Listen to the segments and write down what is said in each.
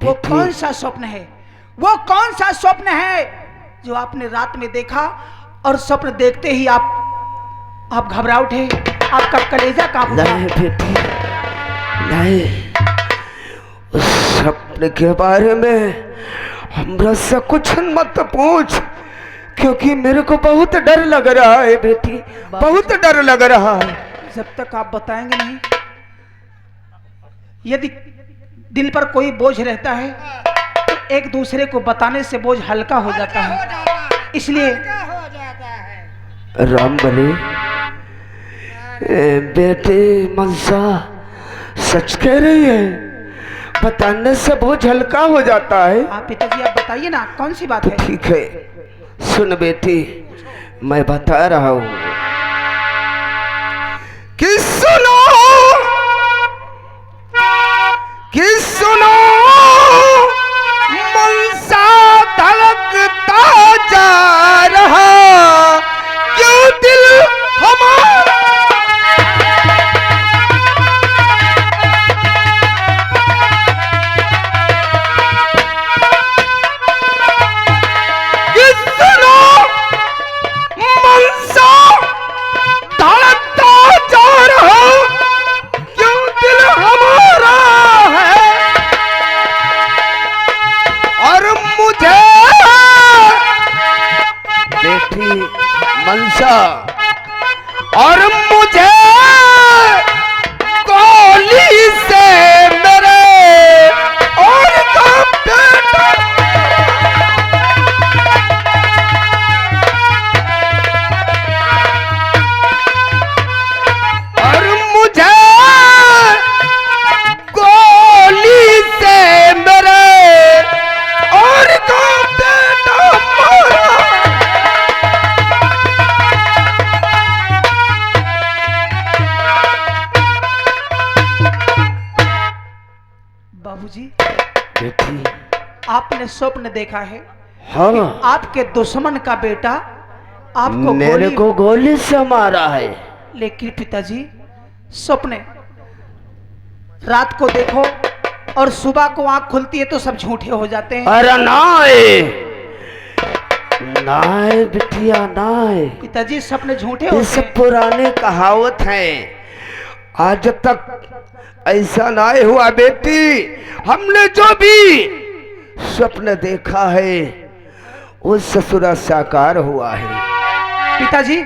वो कौन सा स्वप्न है, वो कौन सा स्वप्न है जो आपने रात में देखा और स्वप्न देखते ही आप घबरा उठे, आपका कलेजा कांप उठा? नहीं बेटी, नहीं, उस स्वप्न के बारे में हमरा से कुछ मत पूछ, क्योंकि मेरे को बहुत डर लग रहा है बेटी, बहुत डर लग रहा है। जब तक आप बताएंगे नहीं, यदि दिल पर कोई बोझ रहता है तो एक दूसरे को बताने से बोझ हल्का हो जाता है। इसलिए राम बली, बेटी मनसा सच कह रही है, बताने से बोझ हल्का हो जाता है। आप पिताजी आप बताइए ना, कौन सी बात है? ठीक है, सुन बेटी, मैं बता रहा हूं कि सुनो, कि सुनो, मनसा धड़कता जा रहा, क्यों दिल हमारा मनसा, और मुझे गोली से मेरे और का बेटा, और मुझे गोली से मेरे और का बेटा मारा। बाबूजी, बेटी, आपने स्वप्न देखा है? हाँ, आपके दुश्मन का बेटा आपको मेरे को गोली से मारा है। लेकिन पिताजी, स्वप्न रात को देखो और सुबह को आंख खुलती है तो सब झूठे हो जाते हैं। अरे नाय, नाय बिटिया नाय, पिताजी सपने झूठे होते हैं। ये सब पुराने कहावत हैं, आज तक ऐसा ना हुआ बेटी। हमने जो भी स्वप्न देखा है वो ससुरा साकार हुआ है। पिताजी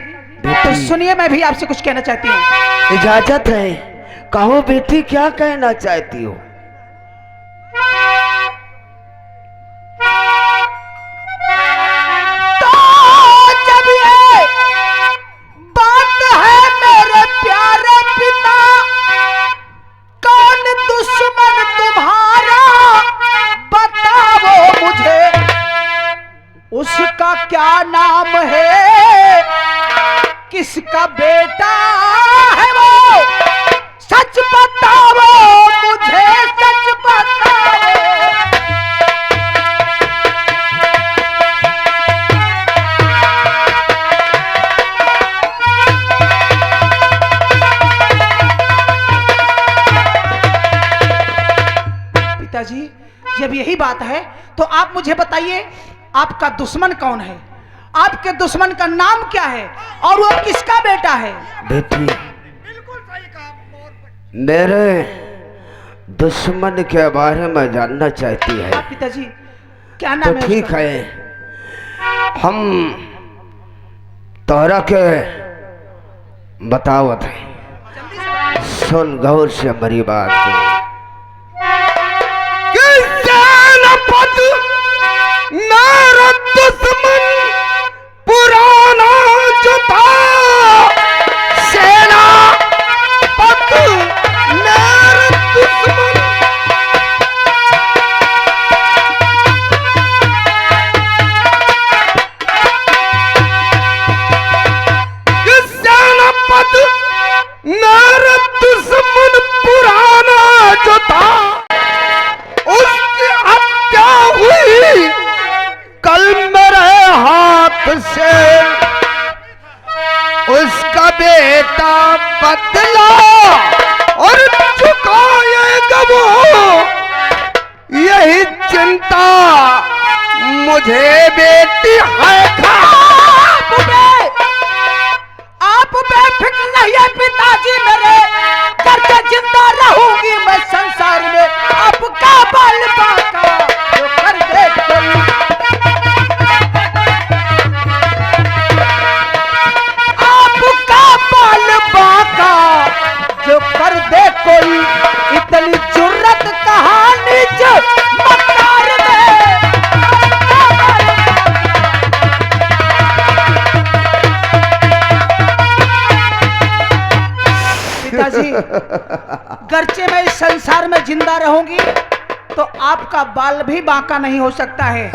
तो सुनिए, मैं भी आपसे कुछ कहना चाहती हूँ। इजाजत है, कहो बेटी, क्या कहना चाहती हो? तो जब ये बात है मेरे प्यारे पिता, कौन दुश्मन तुम्हारा बताओ मुझे, उसका क्या नाम है, किसका बेटा है वो, सच बताओ मुझे, सच बताओ। पिताजी जब यही बात है तो आप मुझे बताइए, आपका दुश्मन कौन है, आपके दुश्मन का नाम क्या है और वो किसका बेटा है? बेटी, मेरे दुश्मन के बारे में जानना चाहती है? आप पिताजी क्या नाम तो है? ठीक है, हम तोरा के बतावत है, सुन गौर से हमारी बात को। मेरा दुश्मन पुराना जो था, सेना पत मेरा दुश्मन, सेना पत मेरा दुश्मन पुराना जो था, उसकी हत्या हुई कल मेरे हाथ से, उसका बेटा बदला और चुकाएगा वो यही चिंता मुझे बेटी है आप बेफिक्र रहिए पिताजी मेरे, करके जिंदा रहूंगी मैं संसार में। आपका बाल बाका जो कर दे कोई, आपका बाल बाका जो कर दे कोई, इतनी जुर्रत कहानी जो मकार दे। पिताजी, गर्चे मैं इस संसार में जिंदा रहूंगी तो आपका बाल भी बांका नहीं हो सकता है।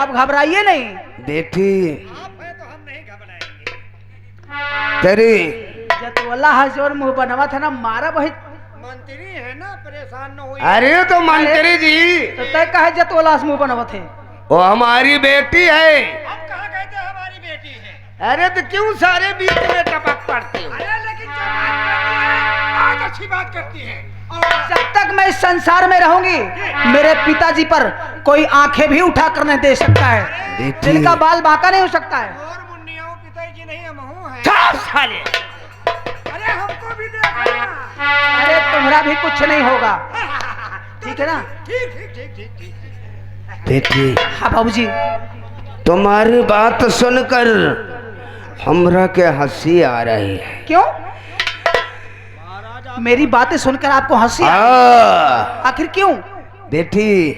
आप घबराइए नहीं बेटी। आप है तो हम नहीं घबराएंगे। तेरी जतवला हजोर मुंह बनवा था ना, मारा वही मंत्री है ना, परेशान न हुई। अरे तो मंत्री जी, तो तय कहे जतवला मुंह बनवा थे। वो हमारी बेटी है। हम कहाँ कहते हैं हमारी बेटी है। अरे तो क्यों सारे बीच में टपक पड़ते हो? अरे लेकिन जो बात करती है बहुत अच्छी बात करती है। और जब तक मैं इस संसार में रहूंगी मेरे पिताजी पर कोई आंखें भी उठा कर नहीं दे सकता है। बेटी। जिनका बाल बांका नहीं हो सकता है। और मुन्नियों पिताजी नहीं हम हूँ हैं। चुप साले। अरे हमको भी देखना। अरे तुम्हारा भी कुछ नहीं होगा, ठीक है ना? ठीक ठीक ठीक ठीक ठीक। बेटी, हाँ बाबूजी। तुम्हारी बात सुनकर हमरा के हंसी आ रही है। क्यों? मेरी बातें सुनकर आपको हंसी आखिर क्यों? बेटी,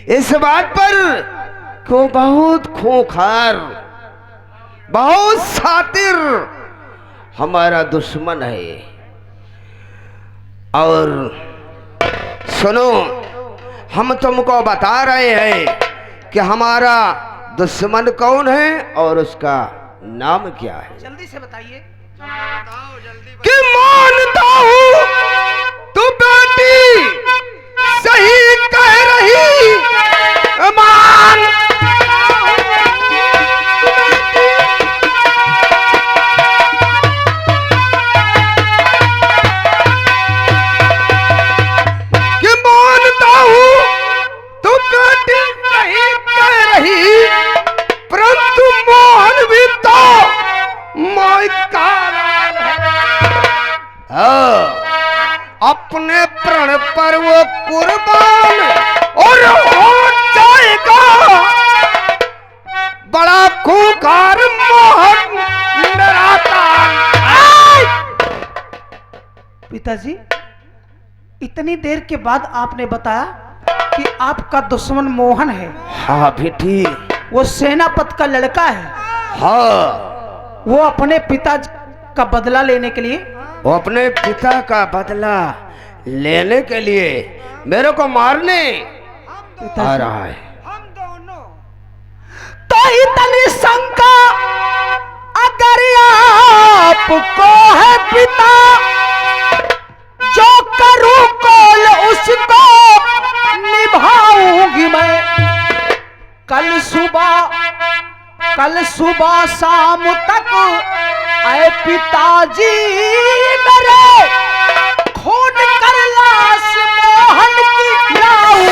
इस बात पर क्यों बहुत खूंखार, बहुत सातिर हमारा दुश्मन है। और सुनो, हम तुमको बता रहे हैं कि हमारा दुश्मन कौन है और उसका नाम क्या है। जल्दी से बताइए। बताओ जल्दी कि मानता हूँ तू बेटी सही कह रही, मान कि मानता हूँ तू बेटी सही कह रही, परंतु मोहन भी तो माई का लाल है। अपने प्रण पर वो कुर्बान और हो जाएगा। बड़ा खूंखार मोहन मेरा काल। पिताजी, इतनी देर के बाद आपने बताया कि आपका दुश्मन मोहन है। हाँ बेटी। वो सेनापति का लड़का है। हाँ, वो अपने पिता का बदला लेने के लिए वो अपने पिता का बदला लेने के लिए मेरे को मारने आ रहा है। हम दोनों। तो इतनी शंका अगर आपको है पिता, जो करूं कौल उसको निभाऊंगी मैं। कल सुबह शाम तक आए पिताजी मेरे, खून कर लाश मोहन की लाऊं।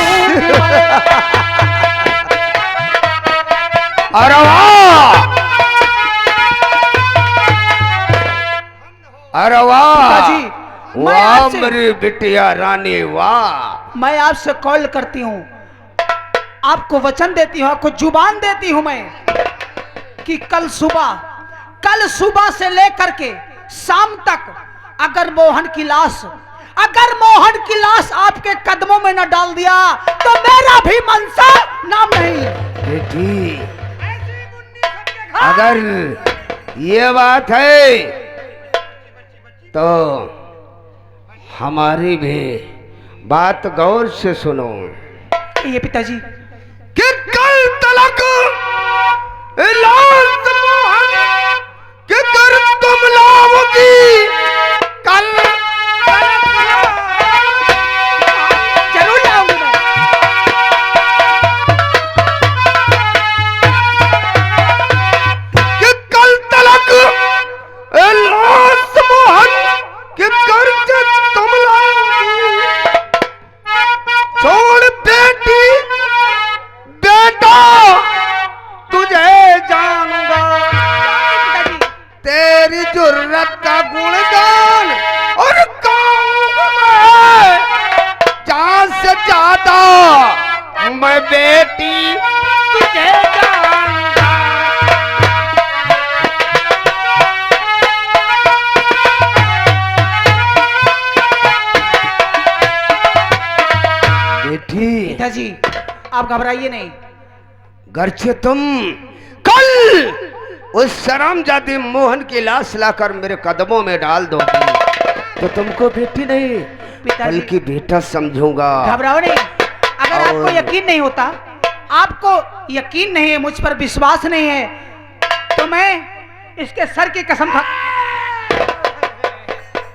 अरे वाह, अरे वाह, पिताजी, मैं वाह आपसे- मेरी बिटिया रानी, वाह। मैं आपसे कॉल करती हूँ, आपको वचन देती हूँ, आपको जुबान देती हूँ मैं कि कल सुबह से लेकर के शाम तक अगर मोहन की लाश आपके कदमों में न डाल दिया तो मेरा भी मनसा नाम नहीं। बेटी, ऐसी मुन्नी सबके घर। अगर ये बात है तो हमारी भी बात गौर से सुनो। ये पिताजी, कि कल तलक लाश मोहन कि कर तुम लाओगी, कल जरूर लाऊंगी मैं। कि कल तलक लाश मोहन कि कर तुम लाओगी, छोड़ दे तेरी जुर्रत का गुणगान और गाऊंगा जान से ज्यादा मैं बेटी तुझे जानूंगा। बेटी पिताजी आप घबराइए नहीं। घर से तुम कल उस शरामजादी मोहन की लाश लाकर मेरे कदमों में डाल दोगी तो तुमको बेटी नहीं पिताजी बल्कि बेटा समझूंगा। घबराओ नहीं। अगर आपको यकीन नहीं होता, आपको यकीन नहीं है, मुझ पर विश्वास नहीं है, तो मैं इसके सर की कसम खा।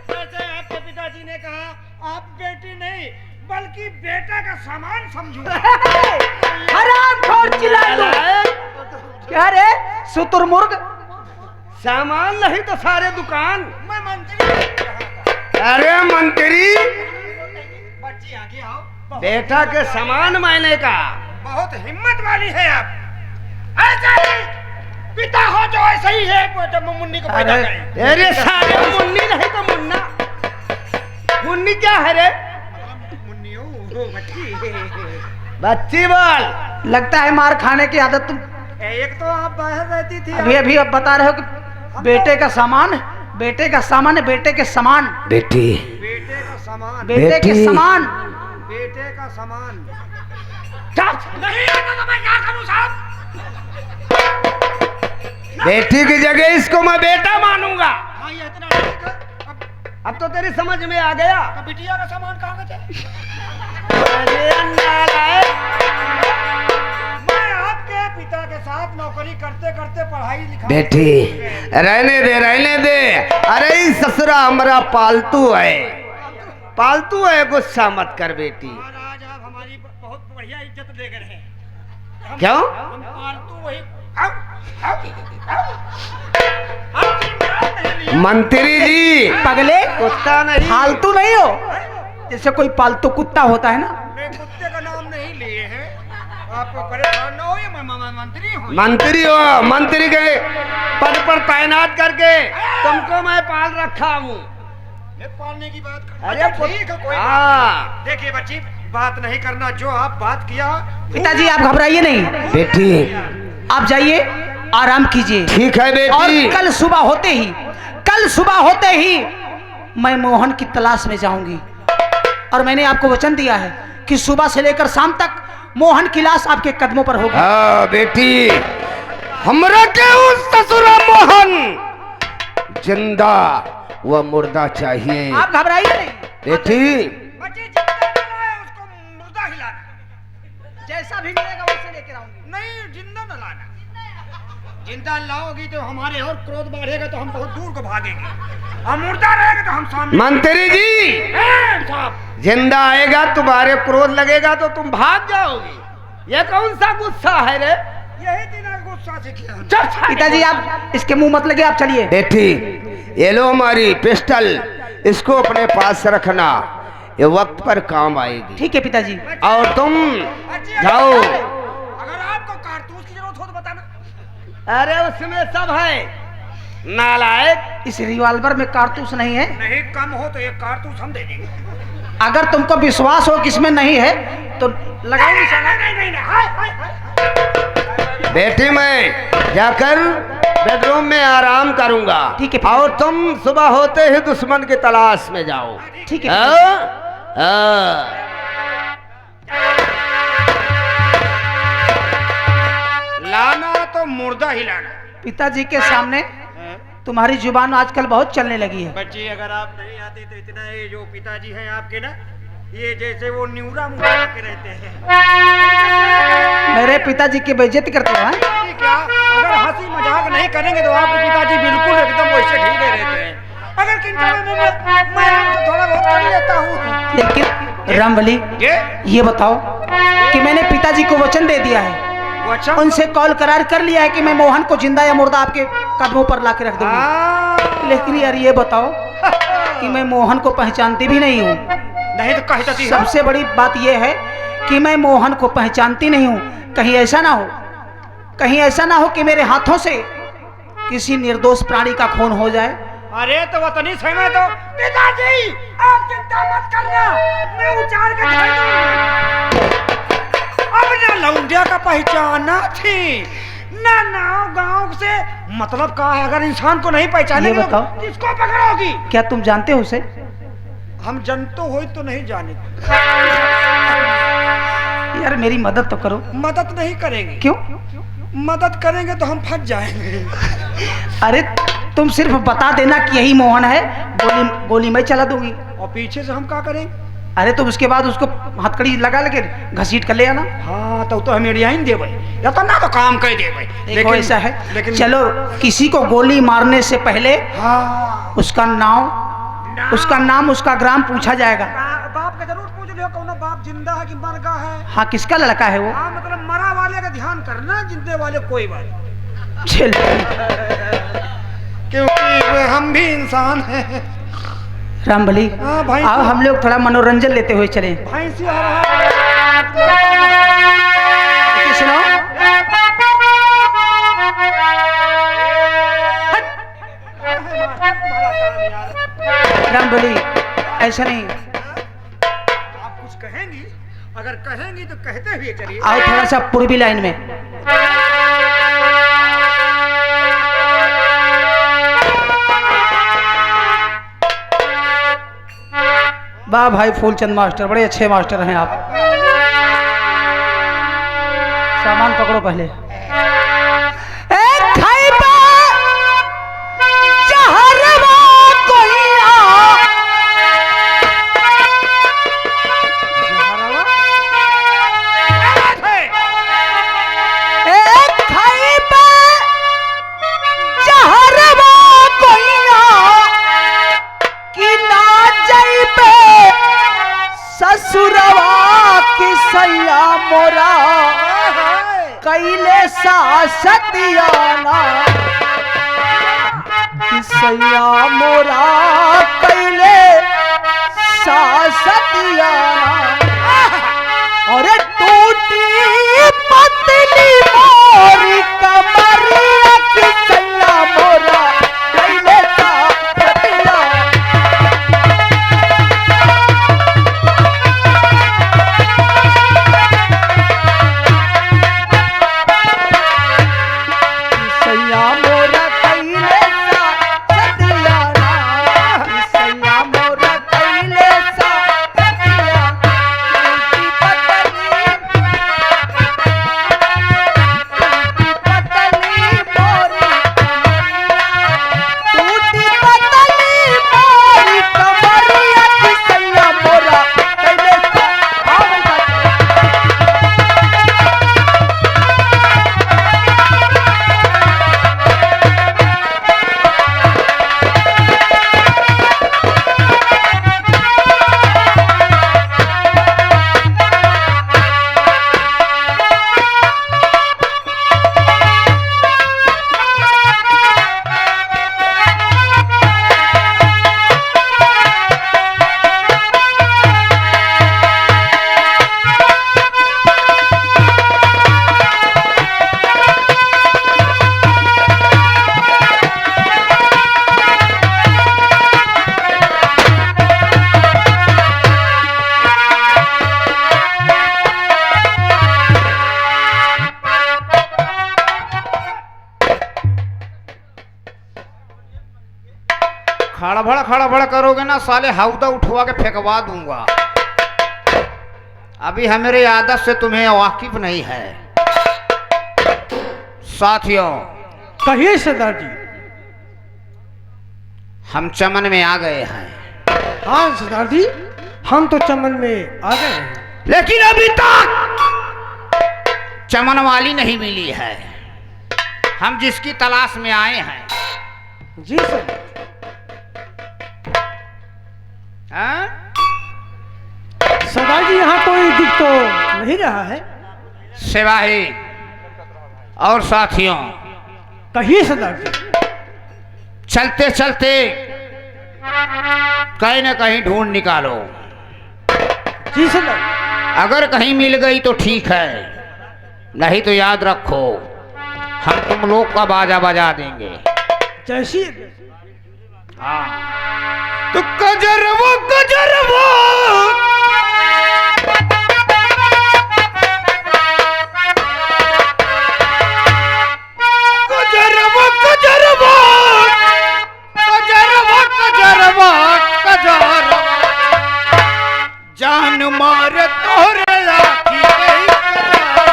जैसे आपके पिताजी ने कहा, आप बेटी नहीं बल्कि बेटा का सामान समझूंगा। हरामखोर चिल्ला क्या रे शुतुरमुर्ग। सामान नहीं तो सारे दुकान। मैं मंत्री। अरे मंत्री बच्ची आगे आओ। बेटा के सामान मायने का बहुत हिम्मत वाली है आप। ऐसा ही पिता हो जो ऐसा ही है जब मुन्नी को पैदा करें। अरे सारे मुन्नी नहीं तो मुन्ना। मुन्नी क्या है रे? मुन्नी हो बच्ची। बच्ची बोल। लगता है मार खाने की आदत तुम एक तो आप बाहर रहती थी, अभी आप बता रहे हो कि बेटे का सामान, बेटे का सामान है, बेटे के समान, बेटी बेटे का सामान, बेटे के बेटी। समान। बेटे का सामान नहीं आता तो मैं क्या करूं साहब? बेटी की जगह इसको मैं बेटा मानूंगा। हाँ ये इतना ठीक है। अब तो तेरी समझ में आ गया। अब बिटिया का सामान कहाँ गया? अरे नालायक। मैं आपके पिता के साथ नौकरी करते करते पढ़ाई लिखाई। बेटी रहने दे। अरे इस ससुरा हमारा पालतू है, पालतू है, गुस्सा मत कर बेटी। और आज आप हमारी बहुत बढ़िया इज्जत दे गए हैं। क्यों? हम पालतू वही आओ, आओ, आओ। आप जिम्मेदार नहीं लिए। मंत्री जी पगले कुत्ता नहीं। फालतू नहीं हो, जैसे कोई पालतू कुत्ता होता है ना। मैं कुत्ते का नाम नहीं लिए हैं। आपको परेशान न हो, ये मैं मंत्री हूँ। मंत्री हो, मंत्री के पद पर तैनात करके तुमको मैं पाल रखा हूँ। ये पालने की बात कर। अरे अच्छा, ठीक है कोई बात हाँ नहीं। देखिए बच्ची, बात नहीं करना, जो आप बात किया। पिताजी आप घबराइए नहीं, बेटी आप जाइए आराम कीजिए। ठीक है और बेटी। कल सुबह होते ही मैं मोहन की तलाश में जाऊंगी। और मैंने आपको वचन दिया है कि सुबह से लेकर शाम तक मोहन की लाश आपके कदमों पर होगी। हाँ बेटी, हमरा के उस ससुरा मोहन जिंदा व मुर्दा चाहिए। आप घबराइए नहीं, बेटी बच्ची जिंदा न लाए, उसको मुर्दा हिलाना। जैसा भी मिलेगा वैसे लेकर आऊंगी। नहीं, जिंदा न लाना। जिंदा लाओगी तो हमारे और क्रोध बढ़ेगा तो हम बहुत दूर को भागेंगे। और मुर्दा रहेगा तो हम सामने। मंत्री जी साहब, जिंदा आएगा तुम्हारे क्रोध लगेगा तो तुम भाग जाओगे। ये कौन सा गुस्सा है रे? यही दिन गुस्सा से किया। पिताजी आप इसके मुंह मत लगे, आप चलिए। बेटी ये लो हमारी पिस्टल, इसको अपने पास रखना, ये वक्त पर काम आएगी। ठीक है पिताजी। और तुम बच्ची, जाओ। अगर आपको कारतूस की जरूरत हो तो बताना। अरे उसमें सब है नालायक। इस रिवॉल्वर में कारतूस नहीं है। नहीं कम हो तो एक कारतूस हम दे देंगे। अगर तुमको विश्वास हो कि इसमें नहीं है तो लगाओ निशाना। नहीं, हाय, हाय, हाय। बेटी मैं जाकर बेडरूम में आराम करूंगा। ठीक है। और तुम सुबह होते ही दुश्मन की तलाश में जाओ। ठीक है। हाँ? हाँ। लाना तो मुर्दा ही लाना। पिताजी के सामने तुम्हारी जुबान आजकल बहुत चलने लगी है। बच्ची अगर आप नहीं आते तो इतना, ये जो पिताजी हैं आपके ना, ये जैसे वो न्यूरा मुंह के रहते हैं। मेरे पिताजी की बेइज्जती करते हो हैं? ये क्या, अगर हंसी मजाक नहीं करेंगे तो आपके पिताजी बिल्कुल एकदम वैसे ढीले रहते हैं। अगर किंतु मैं आपसे थोड़ा बहुत कर लेता हूँ। लेकिन रामबली ये बताओ कि मैंने पिताजी को वचन दे दिया है, अच्छा, उनसे कॉल करार कर लिया है कि मैं मोहन को जिंदा या मुर्दा आपके कदमों पर ला के रख दूंगी। लेकिन यार ये बताओ कि मैं मोहन को पहचानती भी नहीं हूँ। नहीं तो कह देती। सबसे बड़ी बात यह है कि मैं मोहन को पहचानती नहीं हूँ। कहीं ऐसा ना हो कि मेरे हाथों से किसी निर्दोष प्राणी का खून हो जाए। अरे तो वतनी सही में तो पिताजी आप चिंता मत करना, मैं उचार के धर दूंगा। अब ना लौंडिया का पहचाना थी ना नाव गांव से मतलब का है। अगर इंसान को नहीं पहचानेंगे ये बताओ। तो किसको पकड़ोगी? क्या तुम जानते हो उसे? हम जनतो हो तो नहीं जाने। यार मेरी मदद तो करो। मदद नहीं करेंगे। क्यों? मदद करेंगे तो हम फंस जाएंगे। अरे तुम सिर्फ बता देना कि यही मोहन है, गोली मैं चला दूंगी। और पीछे से हम क्या करेंगे? अरे तुम उसके बाद उसको हथकड़ी लगा लेके घसीट कर ले आना। हाँ तो हमें यहीं दे भाई, या तो ना तो काम कर दे भाई। देखो ऐसा है, लेकिन चलो किसी को गोली मारने से पहले हाँ उसका नाम उसका ग्राम पूछा जाएगा। बाप का जरूर पूछ लियो, कौन बाप जिंदा है कि मर गया है। हाँ किसका लड़का है वो? हाँ मतलब मरा वाले का ध्यान करना, जिंदे वाले कोई बात। चल क्योंकि हम भी इंसान हैं। रामबली, हाँ भाई, अब हम लोग थोड़ा मनोरंजन लेते हुए चले। भैंसी आ रहा सुनो, रामबली ऐसा नहीं, आप कुछ कहेंगी? अगर कहेंगी तो कहते हुए चलिए। आओ थोड़ा सा पूर्वी लाइन में। वाह भाई फूलचंद मास्टर, बड़े अच्छे मास्टर हैं आप। सामान पकड़ो पहले। कैले सतियाना किसैया मोरा कैले सतियाना, और टूटी पतली मोरी कमरिया किसैया मोरा कैले सतियाना। खड़बड़ करोगे ना साले हौदा उठवा के फेंकवा दूंगा। अभी हमारे आदत से तुम्हें वाकिफ नहीं है। साथियों, कहिए सरदार जी। हम चमन में आ गए हैं। हाँ सरदार जी, हम तो चमन में आ गए हैं, लेकिन अभी तक चमन वाली नहीं मिली है। हम जिसकी तलाश में आए हैं। जी सर। सरदार जी यहाँ कोई दिख तो नहीं रहा है। सिपाही और साथियों, कहिए सरदार जी। चलते चलते कहीं न कहीं ढूंढ निकालो। जी सरदार। अगर कहीं मिल गई तो ठीक है, नहीं तो याद रखो हम तुम लोग का बाजा बजा देंगे। जैसी हाँ तो कजरवा कजरवा कजरवा कजरवा कजरवा कजरवा कजरवा जान मार तोरे आखी गई कजरवा।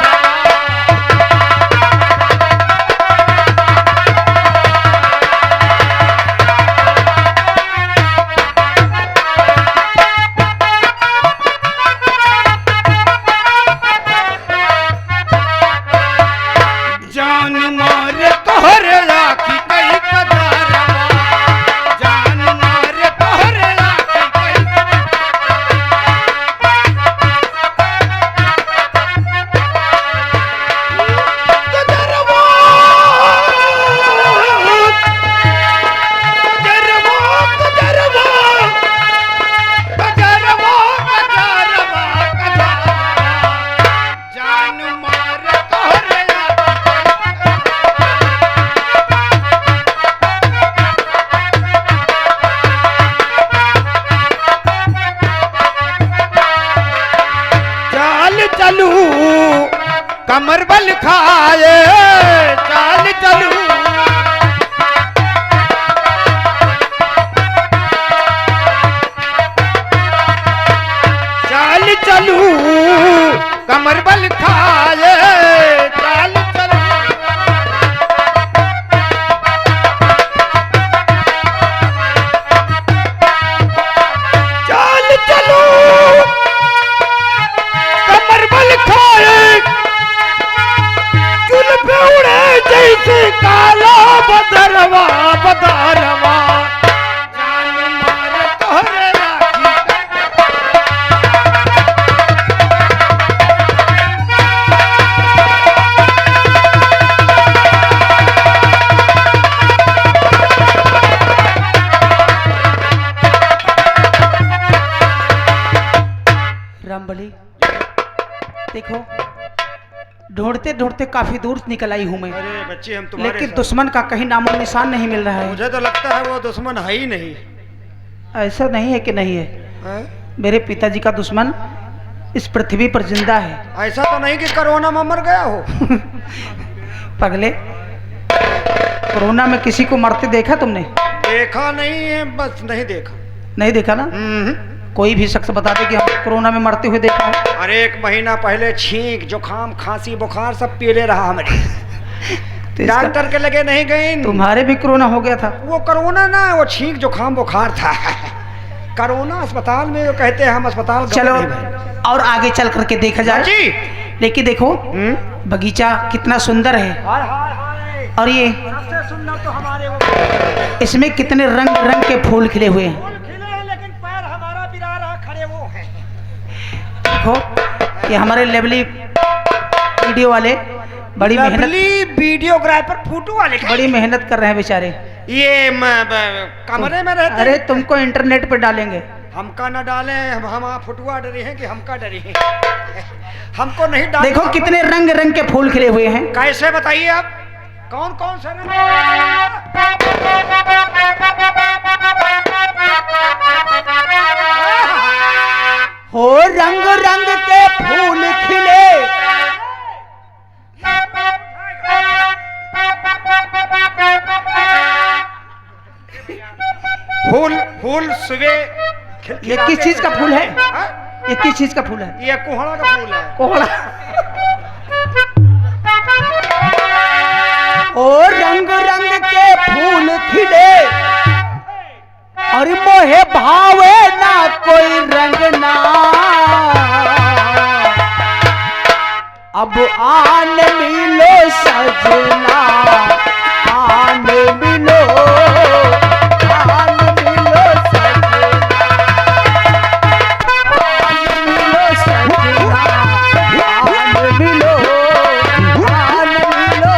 जान मार तोरे आखी गई कजरवा जान मार तोरे आखी गई कजरवा कजरवा कजरवा कजरवा कजरवा कजरवा जान मार तोरे चाल चलू कमर बल खाए चाल चलू चाल चलू कमर बल खाए चाल चलू चाल चलो कमर बल खाए चुल पे उड़े जैसे काला बदरवा बदरवा जान मार तोरे आखी रामबली देखो, ढूंढते ढूंढते काफी दूर निकल आई हूं मैं, अरे बच्चे हम तुम्हारे लेकिन साथ- दुश्मन का कहीं नामो निशान नहीं मिल रहा है। मुझे तो लगता है वो दुश्मन है ही नहीं। ऐसा नहीं है कि नहीं है, हैं? मेरे पिताजी का दुश्मन इस पृथ्वी पर जिंदा है। ऐसा तो नहीं कि कोरोना में मर गया हो। पगले, कोरोना में किसी को मरते देखा तुमने? देखा नहीं है, बस नहीं देखा। नहीं देखा ना? कोई भी शख्स बता दे कि हम कोरोना में मरते हुए देखा है। अरे 1 महीना पहले छींक जुकाम खांसी बुखार सब पीले रहा हमारे। तो इसका- डॉक्टर के लगे नहीं गई। तुम्हारे भी कोरोना हो गया था? वो कोरोना ना, वो छींक जुकाम बुखार था। कोरोना अस्पताल में जो कहते हैं, हम अस्पताल गए चलो नहीं भाई। और आगे चल करके देखा जाए। जी। लेकिन देखो, बगीचा कितना सुंदर है, हाय हाय हाय। और ये सबसे सुंदर तो हमारे वो इसमें कितने रंग रंग के फूल खिले हुए हैं। फूल खिले हैं, लेकिन पैर हमारा बिरा रहा खड़े वो हैं। देखो, ये हमारे लेवली वीडियो वाले बड़ी मेहनत लवली वीडियोग्राफर फोटो वाले का। बड़ी मेहनत कर रहे हैं बेचारे। ये कमरे में रहते अरे हैं। तुमको इंटरनेट पे डालेंगे। हमका न डाले, हम फुटुआ डरे हैं कि हमका डरे हैं। हमको नहीं डाले। देखो कितने रंग रंग के फूल खिले हुए हैं। कैसे बताइए आप, कौन कौन से हो रंग रंग के फूल खिले, फूल फूल सुबह ये किस चीज का फूल है? हाँ? ये किस चीज का फूल है? ये कोहड़ा का फूल है। कोहड़ा। ओ रंग रंग के फूल खिले, और मोहे भावे ना कोई रंग ना, अब आन मिलो सजना, आन मिलो, आन मिलो सजना, आन मिलो सजना, आन मिलो, आन मिलो।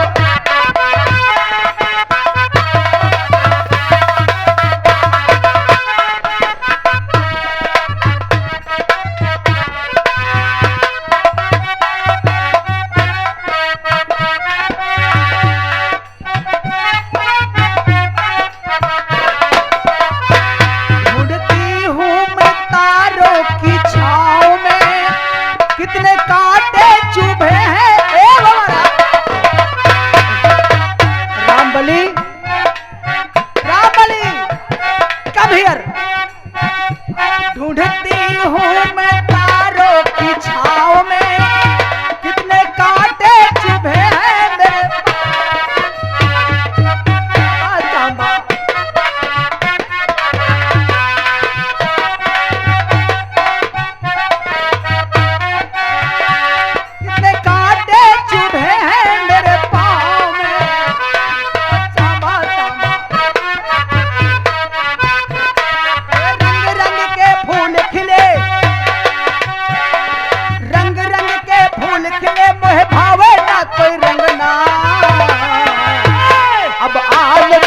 लाल